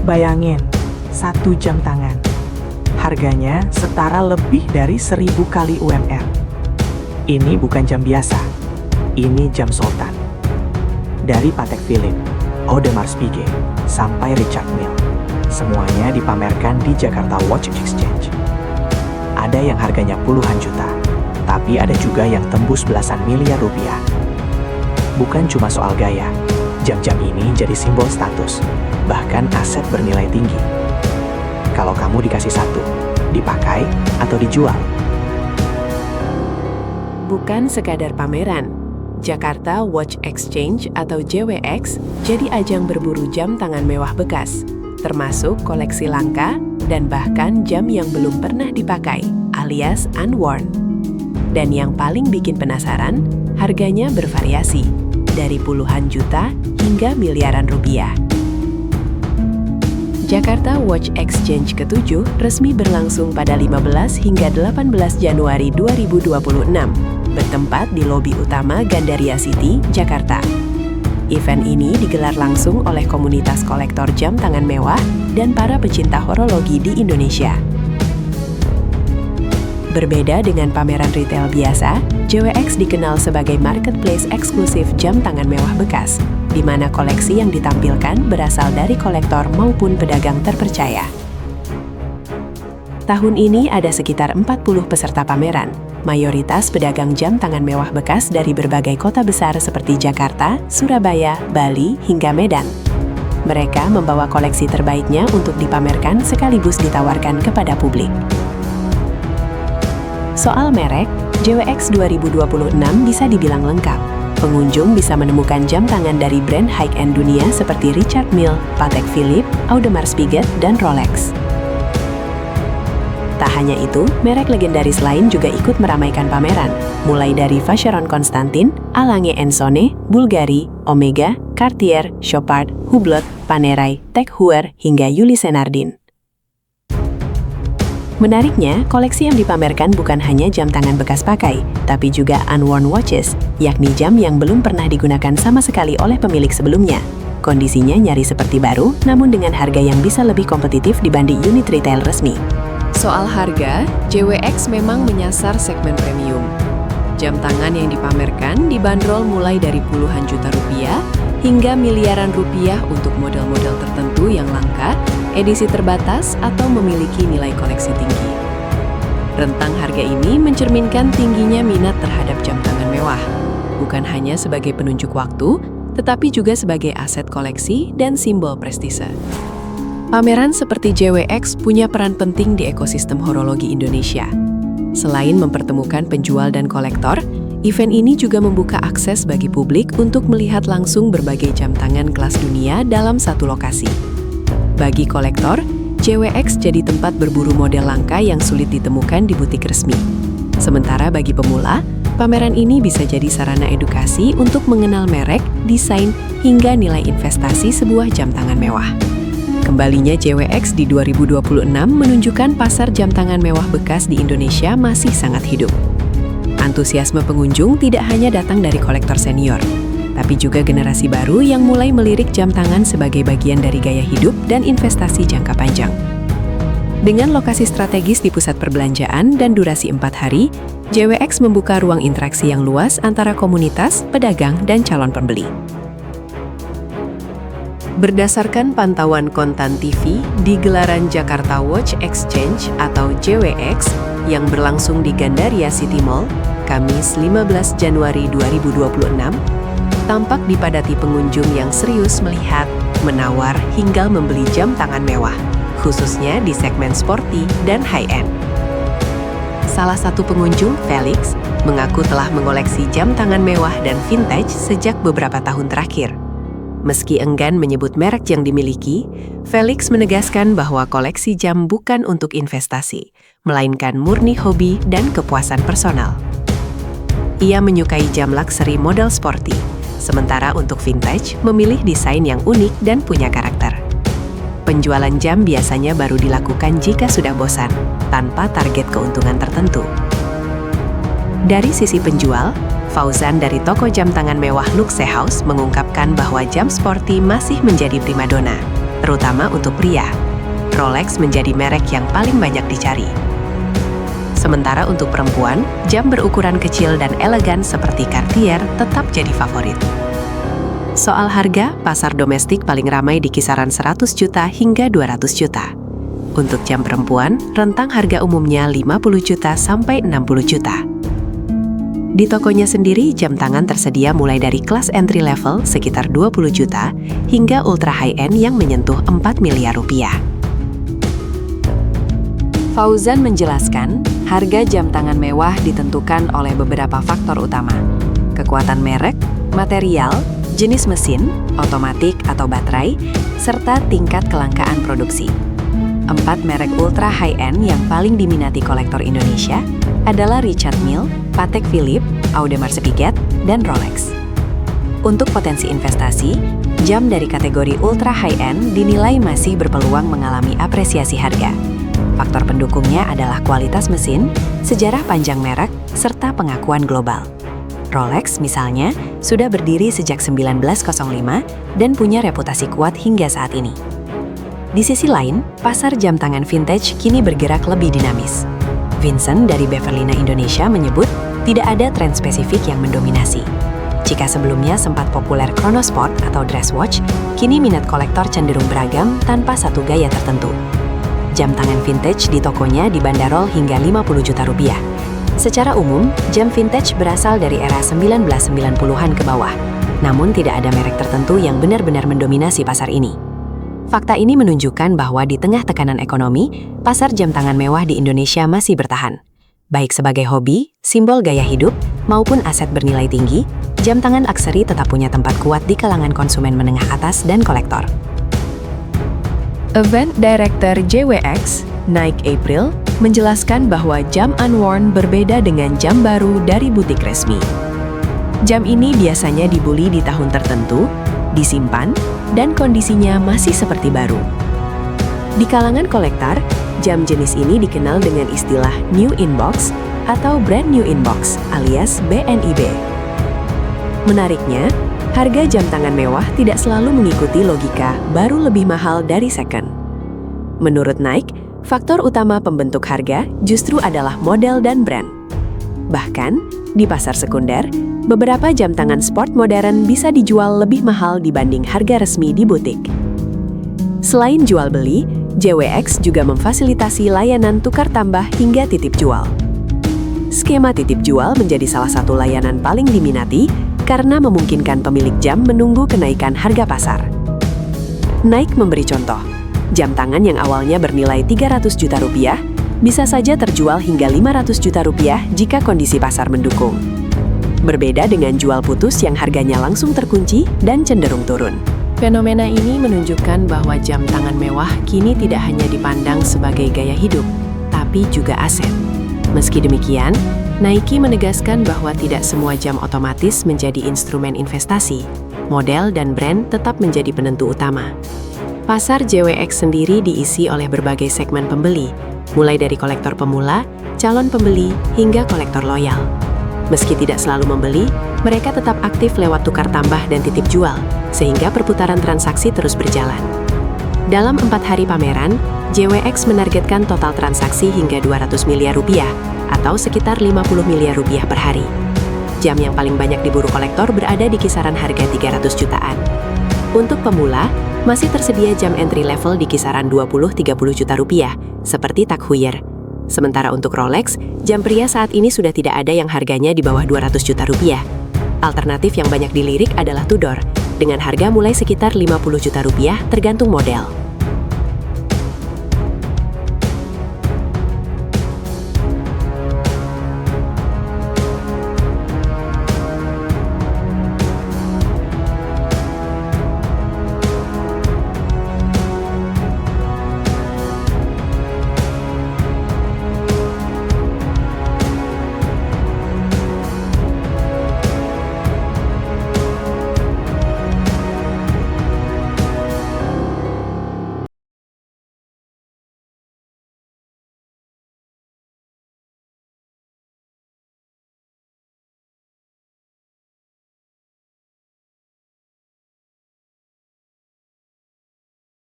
Bayangin, satu jam tangan. Harganya setara lebih dari 1.000 kali UMR. Ini bukan jam biasa, ini jam sultan. Dari Patek Philippe, Audemars Piguet, sampai Richard Mille, semuanya dipamerkan di Jakarta Watch Exchange. Ada yang harganya puluhan juta, tapi ada juga yang tembus belasan miliar rupiah. Bukan cuma soal gaya, jam-jam ini jadi simbol status, bahkan aset bernilai tinggi. Kalau kamu dikasih satu, dipakai atau dijual. Bukan sekadar pameran, Jakarta Watch Exchange atau JWX jadi ajang berburu jam tangan mewah bekas, termasuk koleksi langka dan bahkan jam yang belum pernah dipakai, alias unworn. Dan yang paling bikin penasaran, harganya bervariasi, dari puluhan juta hingga miliaran rupiah. Jakarta Watch Exchange ke-7 resmi berlangsung pada 15 hingga 18 Januari 2026, bertempat di lobi utama Gandaria City, Jakarta. Event ini digelar langsung oleh komunitas kolektor jam tangan mewah dan para pecinta horologi di Indonesia. Berbeda dengan pameran retail biasa, JWX dikenal sebagai marketplace eksklusif jam tangan mewah bekas, di mana koleksi yang ditampilkan berasal dari kolektor maupun pedagang terpercaya. Tahun ini ada sekitar 40 peserta pameran, mayoritas pedagang jam tangan mewah bekas dari berbagai kota besar seperti Jakarta, Surabaya, Bali, hingga Medan. Mereka membawa koleksi terbaiknya untuk dipamerkan sekaligus ditawarkan kepada publik. Soal merek, JWX 2026 bisa dibilang lengkap. Pengunjung bisa menemukan jam tangan dari brand high-end dunia seperti Richard Mille, Patek Philippe, Audemars Piguet, dan Rolex. Tak hanya itu, merek legendaris lain juga ikut meramaikan pameran, mulai dari Vacheron Constantin, A. Lange & Söhne, Bulgari, Omega, Cartier, Chopard, Hublot, Panerai, Tag Heuer, hingga Ulysse Nardin. Menariknya, koleksi yang dipamerkan bukan hanya jam tangan bekas pakai, tapi juga unworn watches, yakni jam yang belum pernah digunakan sama sekali oleh pemilik sebelumnya. Kondisinya nyaris seperti baru, namun dengan harga yang bisa lebih kompetitif dibanding unit retail resmi. Soal harga, JWX memang menyasar segmen premium. Jam tangan yang dipamerkan dibanderol mulai dari puluhan juta rupiah hingga miliaran rupiah untuk model-model tertentu yang langka, edisi terbatas, atau memiliki nilai koleksi tinggi. Rentang harga ini mencerminkan tingginya minat terhadap jam tangan mewah, bukan hanya sebagai penunjuk waktu, tetapi juga sebagai aset koleksi dan simbol prestise. Pameran seperti JWX punya peran penting di ekosistem horologi Indonesia. Selain mempertemukan penjual dan kolektor, event ini juga membuka akses bagi publik untuk melihat langsung berbagai jam tangan kelas dunia dalam satu lokasi. Bagi kolektor, JWX jadi tempat berburu model langka yang sulit ditemukan di butik resmi. Sementara bagi pemula, pameran ini bisa jadi sarana edukasi untuk mengenal merek, desain, hingga nilai investasi sebuah jam tangan mewah. Kembalinya JWX di 2026 menunjukkan pasar jam tangan mewah bekas di Indonesia masih sangat hidup. Antusiasme pengunjung tidak hanya datang dari kolektor senior, tapi juga generasi baru yang mulai melirik jam tangan sebagai bagian dari gaya hidup dan investasi jangka panjang. Dengan lokasi strategis di pusat perbelanjaan dan durasi 4 hari, JWX membuka ruang interaksi yang luas antara komunitas, pedagang, dan calon pembeli. Berdasarkan pantauan Kontan TV di gelaran Jakarta Watch Exchange atau JWX yang berlangsung di Gandaria City Mall, Kamis 15 Januari 2026, tampak dipadati pengunjung yang serius melihat, menawar, hingga membeli jam tangan mewah, khususnya di segmen sporty dan high-end. Salah satu pengunjung, Felix, mengaku telah mengoleksi jam tangan mewah dan vintage sejak beberapa tahun terakhir. Meski enggan menyebut merek yang dimiliki, Felix menegaskan bahwa koleksi jam bukan untuk investasi, melainkan murni hobi dan kepuasan personal. Ia menyukai jam luxury model sporty, sementara untuk vintage memilih desain yang unik dan punya karakter. Penjualan jam biasanya baru dilakukan jika sudah bosan, tanpa target keuntungan tertentu. Dari sisi penjual, Fauzan dari toko jam tangan mewah Luxe House mengungkapkan bahwa jam sporty masih menjadi primadona, terutama untuk pria. Rolex menjadi merek yang paling banyak dicari. Sementara untuk perempuan, jam berukuran kecil dan elegan seperti Cartier tetap jadi favorit. Soal harga, pasar domestik paling ramai di kisaran 100 juta hingga 200 juta. Untuk jam perempuan, rentang harga umumnya 50 juta sampai 60 juta. Di tokonya sendiri, jam tangan tersedia mulai dari kelas entry level sekitar 20 juta hingga ultra high-end yang menyentuh 4 miliar rupiah. Fauzan menjelaskan, harga jam tangan mewah ditentukan oleh beberapa faktor utama. Kekuatan merek, material, jenis mesin, otomatik atau baterai, serta tingkat kelangkaan produksi. 4 merek ultra high-end yang paling diminati kolektor Indonesia adalah Richard Mille, Patek Philippe, Audemars Piguet, dan Rolex. Untuk potensi investasi, jam dari kategori ultra high-end dinilai masih berpeluang mengalami apresiasi harga. Faktor pendukungnya adalah kualitas mesin, sejarah panjang merek, serta pengakuan global. Rolex, misalnya, sudah berdiri sejak 1905 dan punya reputasi kuat hingga saat ini. Di sisi lain, pasar jam tangan vintage kini bergerak lebih dinamis. Vincent dari Beverlina Indonesia menyebut tidak ada tren spesifik yang mendominasi. Jika sebelumnya sempat populer chronosport atau dress watch, kini minat kolektor cenderung beragam tanpa satu gaya tertentu. Jam tangan vintage di tokonya dibanderol hingga 50 juta rupiah. Secara umum, jam vintage berasal dari era 1990-an ke bawah. Namun tidak ada merek tertentu yang benar-benar mendominasi pasar ini. Fakta ini menunjukkan bahwa di tengah tekanan ekonomi, pasar jam tangan mewah di Indonesia masih bertahan. Baik sebagai hobi, simbol gaya hidup, maupun aset bernilai tinggi, jam tangan luxury tetap punya tempat kuat di kalangan konsumen menengah atas dan kolektor. Event Director JWX, Nike April, menjelaskan bahwa jam unworn berbeda dengan jam baru dari butik resmi. Jam ini biasanya dibeli di tahun tertentu, disimpan, dan kondisinya masih seperti baru. Di kalangan kolektor, jam jenis ini dikenal dengan istilah new in box atau brand new in box alias BNIB. Menariknya, harga jam tangan mewah tidak selalu mengikuti logika baru lebih mahal dari second. Menurut Nike, faktor utama pembentuk harga justru adalah model dan brand. Bahkan, di pasar sekunder, beberapa jam tangan sport modern bisa dijual lebih mahal dibanding harga resmi di butik. Selain jual beli, JWX juga memfasilitasi layanan tukar tambah hingga titip jual. Skema titip jual menjadi salah satu layanan paling diminati karena memungkinkan pemilik jam menunggu kenaikan harga pasar. Nike memberi contoh, jam tangan yang awalnya bernilai 300 juta rupiah bisa saja terjual hingga 500 juta rupiah jika kondisi pasar mendukung. Berbeda dengan jual putus yang harganya langsung terkunci dan cenderung turun. Fenomena ini menunjukkan bahwa jam tangan mewah kini tidak hanya dipandang sebagai gaya hidup, tapi juga aset. Meski demikian, Nike menegaskan bahwa tidak semua jam otomatis menjadi instrumen investasi. Model dan brand tetap menjadi penentu utama. Pasar JWX sendiri diisi oleh berbagai segmen pembeli, mulai dari kolektor pemula, calon pembeli, hingga kolektor loyal. Meski tidak selalu membeli, mereka tetap aktif lewat tukar tambah dan titip jual, sehingga perputaran transaksi terus berjalan. Dalam 4 hari pameran, JWX menargetkan total transaksi hingga 200 miliar rupiah, atau sekitar 50 miliar rupiah per hari. Jam yang paling banyak diburu kolektor berada di kisaran harga 300 jutaan. Untuk pemula, masih tersedia jam entry level di kisaran 20-30 juta rupiah, seperti Tag Heuer. Sementara untuk Rolex, jam pria saat ini sudah tidak ada yang harganya di bawah 200 juta rupiah. Alternatif yang banyak dilirik adalah Tudor, dengan harga mulai sekitar 50 juta rupiah tergantung model.